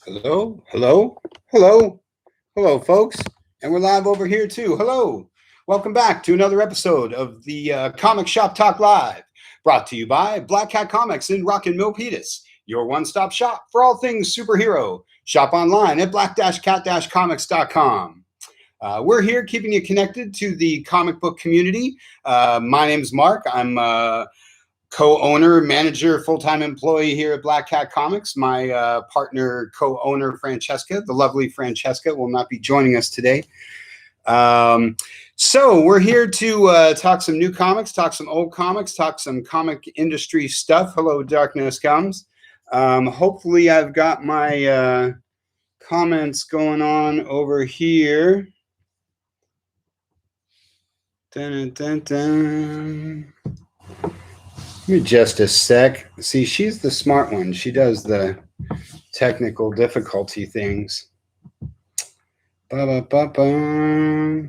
Hello, hello, hello, hello, folks. And we're live over here too. Hello. Welcome back to another episode of the Comic Shop Talk Live, brought to you by Black Cat Comics in Rockin' Milpitas, your one stop shop for all things superhero. Shop online at black-cat-comics.com. We're here keeping you connected to the comic book community. My name's Mark. I'm co-owner, manager, full-time employee here at Black Cat Comics. My partner, co-owner, Francesca, the lovely Francesca, will not be joining us today. So we're here to talk some new comics, talk some old comics, talk some comic industry stuff. Hello, Darkness Comes. Hopefully I've got my comments going on over here. Dun, dun, dun. Give me just a sec. See, she's the smart one. She does the technical difficulty things. Ba-ba-ba-ba.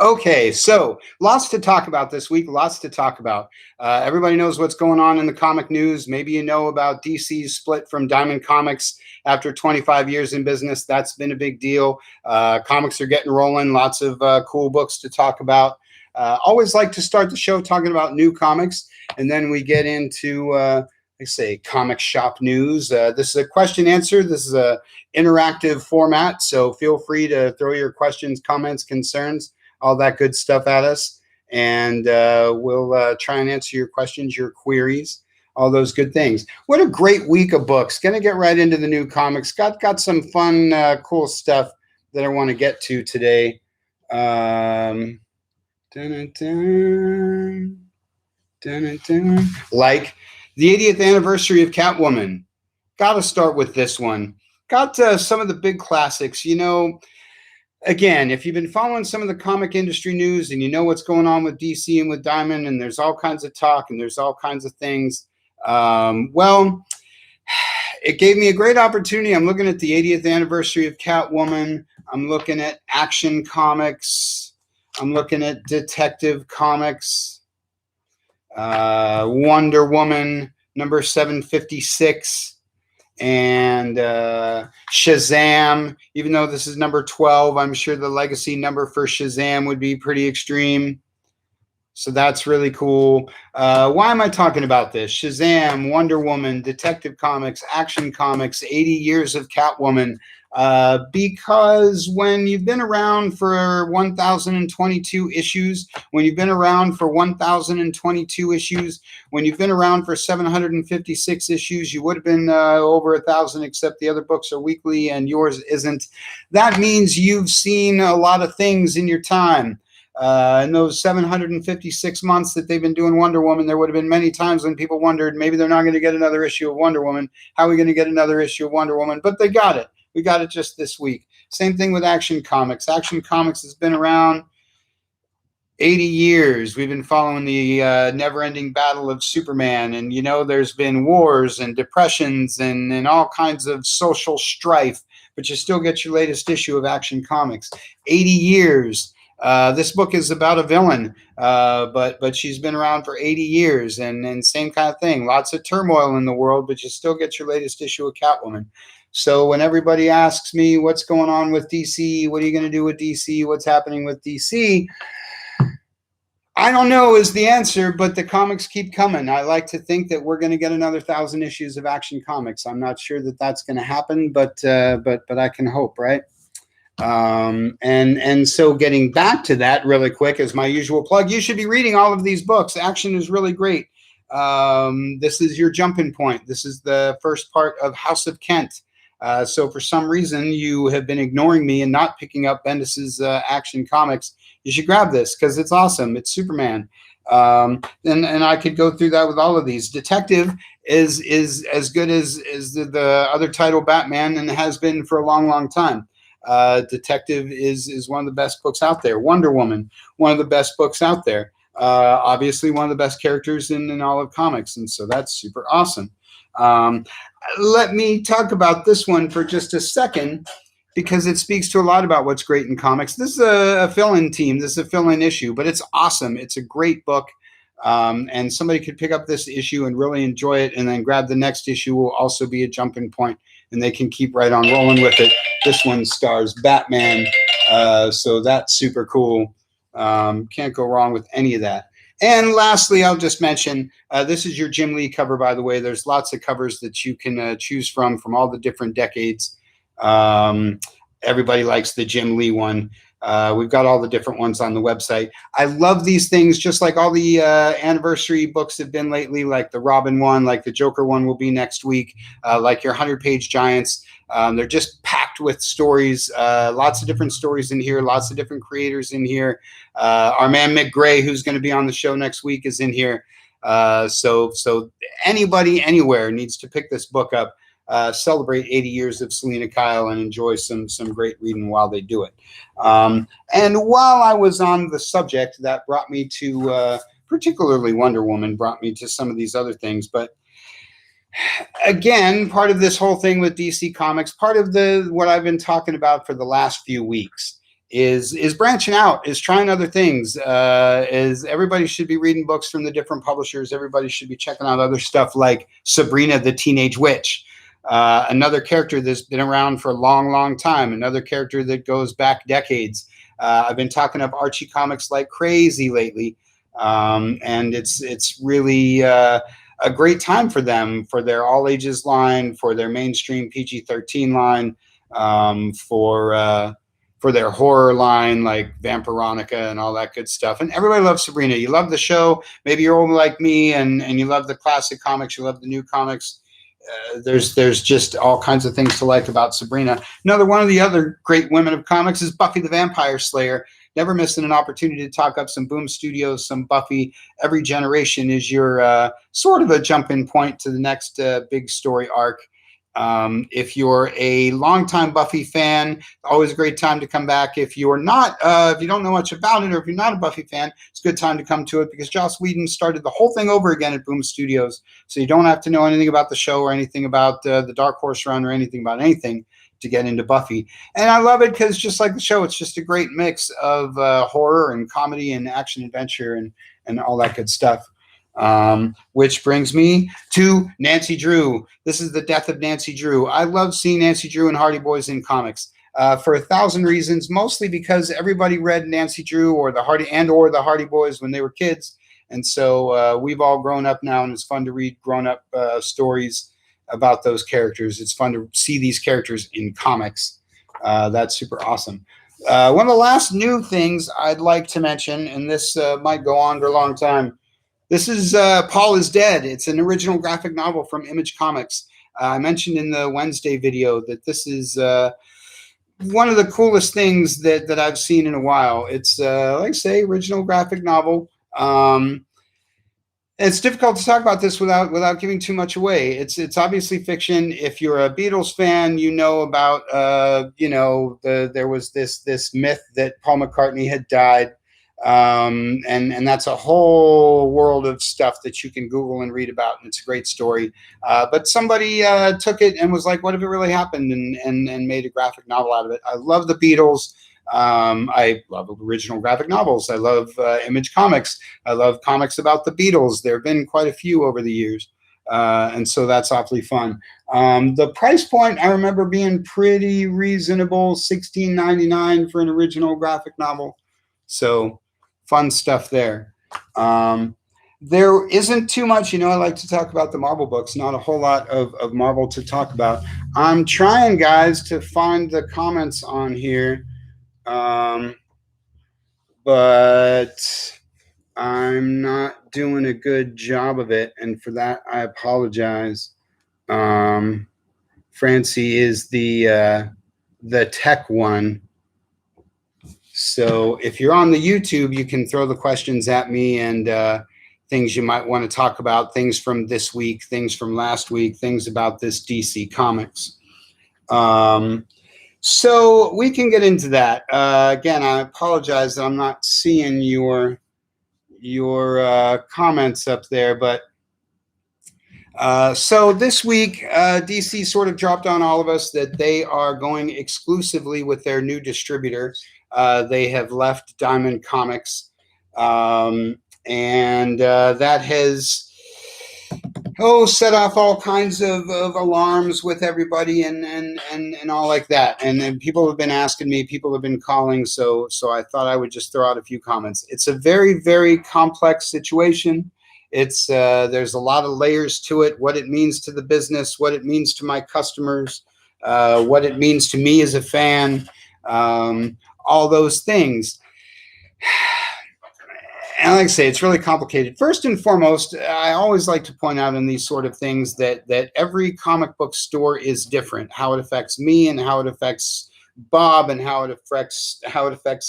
Okay, so lots to talk about this week, lots to talk about. Everybody knows what's going on in the comic news. Maybe you know about DC's split from Diamond Comics after 25 years in business. That's been a big deal. Comics are getting rolling, lots of cool books to talk about. Always like to start the show talking about new comics, and then we get into comic shop news. This is a question answer. This is a interactive format, so feel free to throw your questions, comments, concerns, all that good stuff at us, and we'll try and answer your questions, your queries, all those good things. What a great week of books. Gonna get right into the new comics. Got some fun, cool stuff that I want to get to today. Dun, dun, dun, dun, dun. Like the 80th anniversary of Catwoman. Got to start with this one. Got some of the big classics. You know, again, if you've been following some of the comic industry news and you know what's going on with DC and with Diamond, and there's all kinds of talk and there's all kinds of things, well, it gave me a great opportunity. I'm looking at the 80th anniversary of Catwoman. I'm looking at Action Comics. I'm looking at Detective Comics. Wonder Woman number 756. And Shazam, even though this is number 12, I'm sure the legacy number for Shazam would be pretty extreme. So that's really cool. Why am I talking about this? Shazam, Wonder Woman, Detective Comics, Action Comics, 80 years of Catwoman. Because when you've been around for 1,022 issues, when you've been around for 1,022 issues, when you've been around for 756 issues, you would have been over 1,000, except the other books are weekly and yours isn't. That means you've seen a lot of things in your time. In those 756 months that they've been doing Wonder Woman, there would have been many times when people wondered, maybe they're not going to get another issue of Wonder Woman. How are we going to get another issue of Wonder Woman? But they got it. We got it just this week. Same thing with Action Comics. Action Comics has been around 80 years. We've been following the never-ending battle of Superman. And, you know, there's been wars and depressions and all kinds of social strife. But you still get your latest issue of Action Comics. 80 years. This book is about a villain, but she's been around for 80 years. And same kind of thing. Lots of turmoil in the world, but you still get your latest issue of Catwoman. So when everybody asks me what's going on with DC, what are you going to do with DC, what's happening with DC, I don't know is the answer, but the comics keep coming. I like to think that we're going to get another 1,000 issues of Action Comics. I'm not sure that that's going to happen, but I can hope, right? And so getting back to that really quick, as my usual plug, you should be reading all of these books. Action is really great. This is your jumping point. This is the first part of House of Kent. So for some reason you have been ignoring me and not picking up Bendis's Action Comics. You should grab this because it's awesome. It's Superman. And I could go through that with all of these. Detective is as good as the other title, Batman, and has been for a long, long time. Detective is one of the best books out there. Wonder Woman, one of the best books out there. Obviously one of the best characters in all of comics, and so that's super awesome. Let me talk about this one for just a second. because it speaks to a lot about what's great in comics. This is a fill-in team. This is a fill-in issue, but it's awesome. It's a great book. And somebody could pick up this issue and really enjoy it, and then grab the next issue. Will also be a jumping point, and they can keep right on rolling with it. This one stars Batman, so that's super cool. Can't go wrong with any of that. And lastly, I'll just mention, this is your Jim Lee cover, by the way. There's lots of covers that you can choose from all the different decades. Everybody likes the Jim Lee one. We've got all the different ones on the website. I love these things, just like all the anniversary books have been lately, like the Robin one, like the Joker one will be next week, like your 100-page giants. They're just packed with stories, lots of different stories in here, lots of different creators in here. Our man Mick Gray, who's going to be on the show next week, is in here. So anybody anywhere needs to pick this book up. Celebrate 80 years of Selina Kyle and enjoy some great reading while they do it. And while I was on the subject, that brought me to particularly Wonder Woman, brought me to some of these other things. But again, part of this whole thing with DC Comics, part of what I've been talking about for the last few weeks is branching out, is trying other things. Is everybody should be reading books from the different publishers. Everybody should be checking out other stuff like Sabrina the Teenage Witch. Another character that's been around for a long time, another character that goes back decades. I've been talking up Archie comics like crazy lately, and it's really a great time for them, for their all ages line, for their mainstream PG-13 line, for their horror line like Vampironica and all that good stuff. And everybody loves Sabrina. You love the show. Maybe you're old like me and you love the classic comics. You love the new comics. There's just all kinds of things to like about Sabrina. Another one of the other great women of comics is Buffy the Vampire Slayer. Never missing an opportunity to talk up some Boom Studios, some Buffy. Every generation is your sort of a jump-in point to the next big story arc. If you're a longtime Buffy fan, always a great time to come back. If you're not, if you don't know much about it, or if you're not a Buffy fan, it's a good time to come to it because Joss Whedon started the whole thing over again at Boom Studios. So you don't have to know anything about the show or anything about the Dark Horse run or anything about anything to get into Buffy. And I love it because just like the show, it's just a great mix of horror and comedy and action adventure and all that good stuff. Which brings me to Nancy Drew. This is the death of Nancy Drew. I love seeing Nancy Drew and Hardy Boys in comics for 1,000 reasons, mostly because everybody read Nancy Drew or the Hardy Boys when they were kids. And so we've all grown up now, and it's fun to read grown-up stories about those characters. It's fun to see these characters in comics. That's super awesome. One of the last new things I'd like to mention, and this might go on for a long time, this is Paul is Dead. It's an original graphic novel from Image Comics. I mentioned in the Wednesday video that this is one of the coolest things that I've seen in a while. It's, like I say, original graphic novel. It's difficult to talk about this without giving too much away. It's obviously fiction. If you're a Beatles fan, you know about there was this myth that Paul McCartney had died. And that's a whole world of stuff that you can Google and read about, and it's a great story. But somebody took it and was like, what if it really happened, and made a graphic novel out of it. I love the Beatles. I love original graphic novels. I love Image Comics. I love comics about the Beatles. There have been quite a few over the years. And so that's awfully fun. The price point, I remember being pretty reasonable, $16.99 for an original graphic novel. So fun stuff there. There isn't too much, I like to talk about the Marvel books, not a whole lot of Marvel to talk about. I'm trying, guys, to find the comments on here, but I'm not doing a good job of it, and for that, I apologize. Francie is the tech one. So if you're on the YouTube, you can throw the questions at me and things you might want to talk about, things from this week, things from last week, things about this DC Comics. So we can get into that. Again, I apologize that I'm not seeing your comments up there, but So this week, DC sort of dropped on all of us that they are going exclusively with their new distributor. They have left Diamond Comics, and that has set off all kinds of alarms with everybody and all like that. And then people have been asking me, people have been calling, so I thought I would just throw out a few comments. It's a very, very complex situation. It's there's a lot of layers to it, what it means to the business, what it means to my customers, what it means to me as a fan, all those things. And like I say, it's really complicated. First and foremost, I always like to point out in these sort of things that every comic book store is different. How it affects me and how it affects Bob and how it affects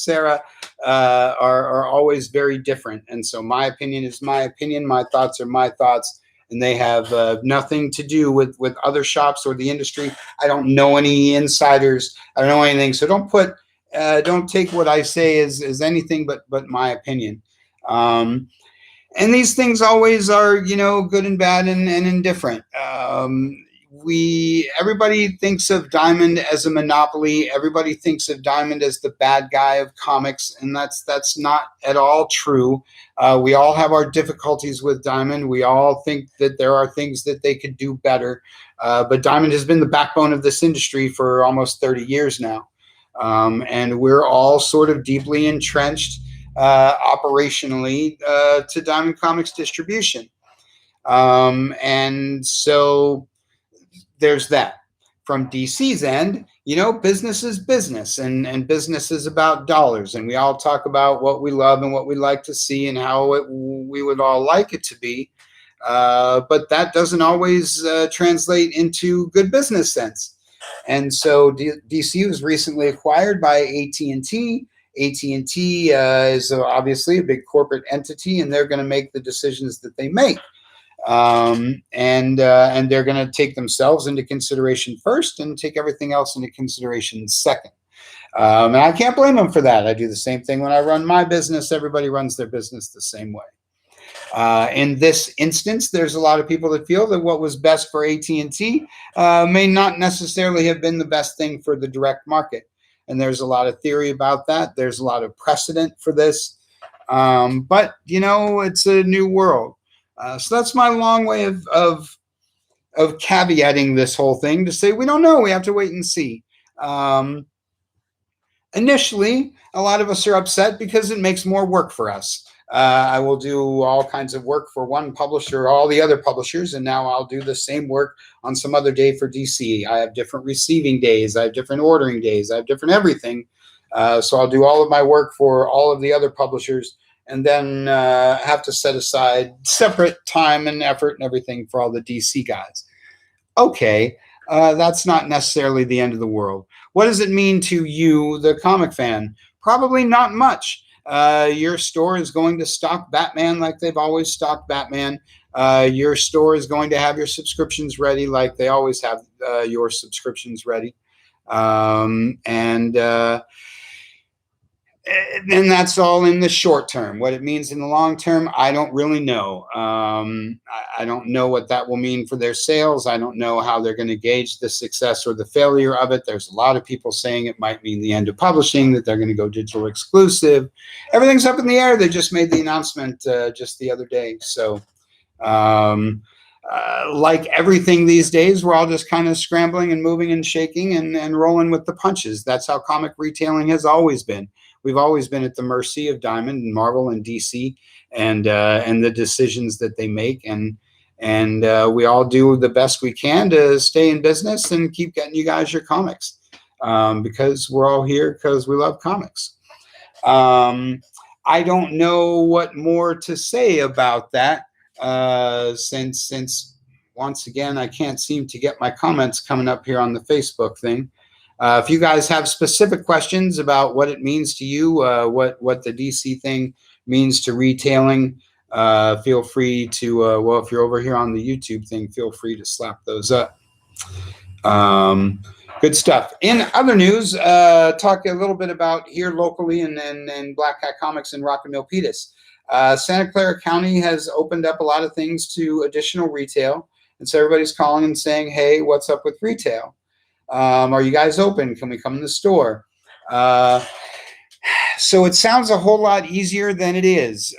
Sarah are always very different. And so my opinion is my opinion. My thoughts are my thoughts, and they have nothing to do with other shops or the industry. I don't know any insiders. I don't know anything. So don't take what I say as anything but my opinion. And these things always are, good and bad and indifferent. Everybody thinks of Diamond as a monopoly. Everybody thinks of Diamond as the bad guy of comics, and that's not at all true. We all have our difficulties with Diamond. We all think that there are things that they could do better. But Diamond has been the backbone of this industry for almost 30 years now. And we're all sort of deeply entrenched operationally to Diamond Comics distribution. And so there's that. From DC's end, business is business, and business is about dollars. And we all talk about what we love and what we like to see and how we would all like it to be. But that doesn't always translate into good business sense. And so DC was recently acquired by AT&T. AT&T is obviously a big corporate entity, and they're going to make the decisions that they make. And they're going to take themselves into consideration first and take everything else into consideration second. And I can't blame them for that. I do the same thing when I run my business. Everybody runs their business the same way. In this instance, there's a lot of people that feel that what was best for AT&T may not necessarily have been the best thing for the direct market. And there's a lot of theory about that. There's a lot of precedent for this. But, it's a new world. So that's my long way of caveating this whole thing to say we don't know. We have to wait and see. Initially, a lot of us are upset because it makes more work for us. I will do all kinds of work for one publisher, all the other publishers, and now I'll do the same work on some other day for DC. I have different receiving days. I have different ordering days. I have different everything. So I'll do all of my work for all of the other publishers, and then have to set aside separate time and effort and everything for all the DC guys. Okay, that's not necessarily the end of the world. What does it mean to you, the comic fan? Probably not much. Your store is going to stock Batman like they've always stocked Batman. Your store is going to have your subscriptions ready like they always have your subscriptions ready. And that's all in the short term. What it means in the long term, I don't really know. I don't know what that will mean for their sales. I don't know how they're going to gauge the success or the failure of it. There's a lot of people saying it might mean the end of publishing, that they're going to go digital exclusive. Everything's up in the air. They just made the announcement just the other day. So like everything these days, we're all just kind of scrambling and moving and shaking and rolling with the punches. That's how comic retailing has always been. We've always been at the mercy of Diamond and Marvel and DC and the decisions that they make, and we all do the best we can to stay in business and keep getting you guys your comics, because we're all here because we love comics. I don't know what more to say about that, since once again I can't seem to get my comments coming up here on the Facebook thing. If you guys have specific questions about what it means to you, what the DC thing means to retailing, feel free to, if you're over here on the YouTube thing, feel free to slap those up. Good stuff. In other news, talk a little bit about here locally and Black Hat Comics and Rock and Milpitas. Santa Clara County has opened up a lot of things to additional retail. And so everybody's calling and saying, hey, what's up with retail? Are you guys open? Can we come in the store? So it sounds a whole lot easier than it is.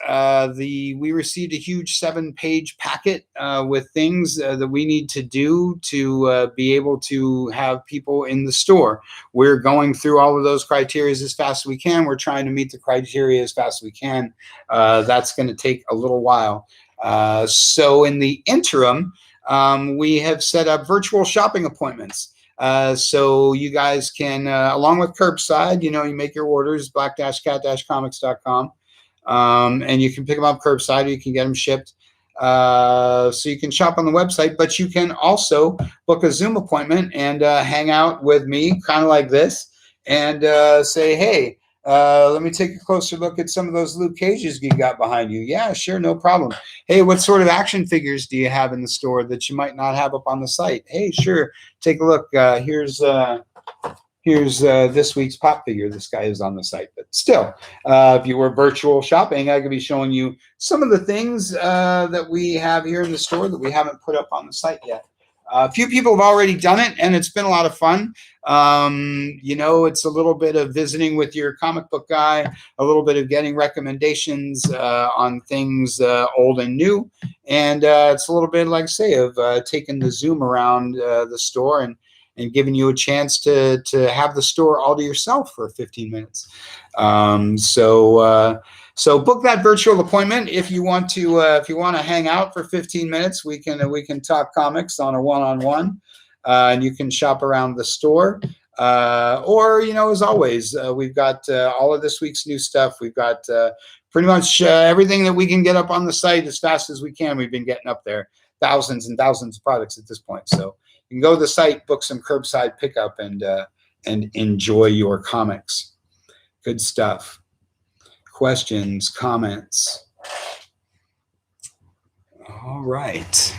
We received a huge 7-page packet with things that we need to do to be able to have people in the store. We're going through all of those criteria as fast as we can. We're trying to meet the criteria as fast as we can. That's going to take a little while. So in the interim, we have set up virtual shopping appointments. So you guys can, along with curbside, you make your orders, black-cat-comics.com, and you can pick them up curbside, or you can get them shipped. So you can shop on the website, but you can also book a Zoom appointment and hang out with me, kind of like this, and say, hey, let me take a closer look at some of those Luke Cages you got behind you. Yeah, sure, no problem. Hey, what sort of action figures do you have in the store that you might not have up on the site? Hey, sure, take a look. Here's this week's pop figure. This guy is on the site, but still, if you were virtual shopping, I could be showing you some of the things that we have here in the store that we haven't put up on the site yet. A few people have already done it, and it's been a lot of fun. It's a little bit of visiting with your comic book guy, a little bit of getting recommendations on things old and new, and it's a little bit, like I say, of taking the Zoom around the store and giving you a chance to have the store all to yourself for 15 minutes. So book that virtual appointment if you want to hang out for 15 minutes. We can talk comics on a one-on-one, and you can shop around the store. Or as always, we've got all of this week's new stuff. We've got pretty much everything that we can get up on the site as fast as we can. We've been getting up there, thousands and thousands of products at this point. So you can go to the site, book some curbside pickup, and enjoy your comics. Good stuff. Questions, comments? All right.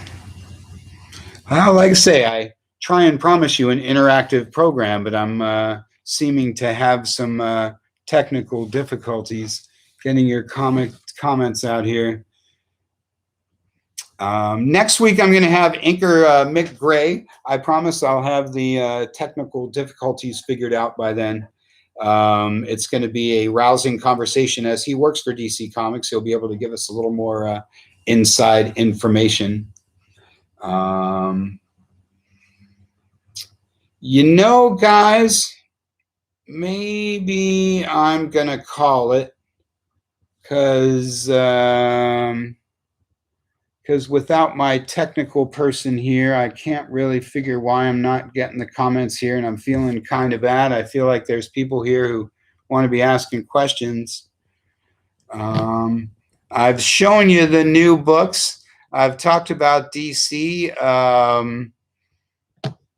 Well, like I say, I try and promise you an interactive program, but I'm seeming to have some technical difficulties getting your comments out here. Next week, I'm going to have inker Mick Gray. I promise I'll have the technical difficulties figured out by then. It's going to be a rousing conversation. As he works for DC Comics, he'll be able to give us a little more inside information. Guys, maybe I'm going to call it because without my technical person here, I can't really figure why I'm not getting the comments here, and I'm feeling kind of bad. I feel like there's people here who want to be asking questions. I've shown you the new books. I've talked about DC.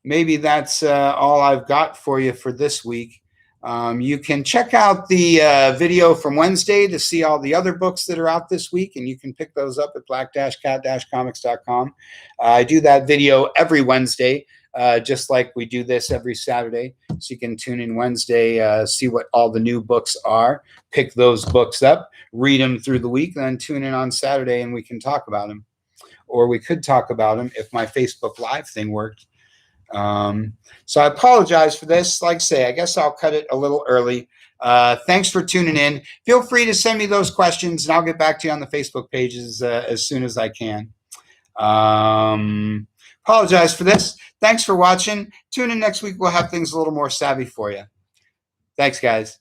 Maybe that's all I've got for you for this week. You can check out the video from Wednesday to see all the other books that are out this week, and you can pick those up at black-cat-comics.com. I do that video every Wednesday, just like we do this every Saturday. So you can tune in Wednesday, see what all the new books are, pick those books up, read them through the week, then tune in on Saturday and we can talk about them. Or we could talk about them if my Facebook Live thing worked. So I apologize for this. Like I say, I guess I'll cut it a little early. Thanks for tuning in. Feel free to send me those questions, and I'll get back to you on the Facebook pages as soon as I can. Apologize for this. Thanks for watching. Tune in next week. We'll have things a little more savvy for you. Thanks, guys.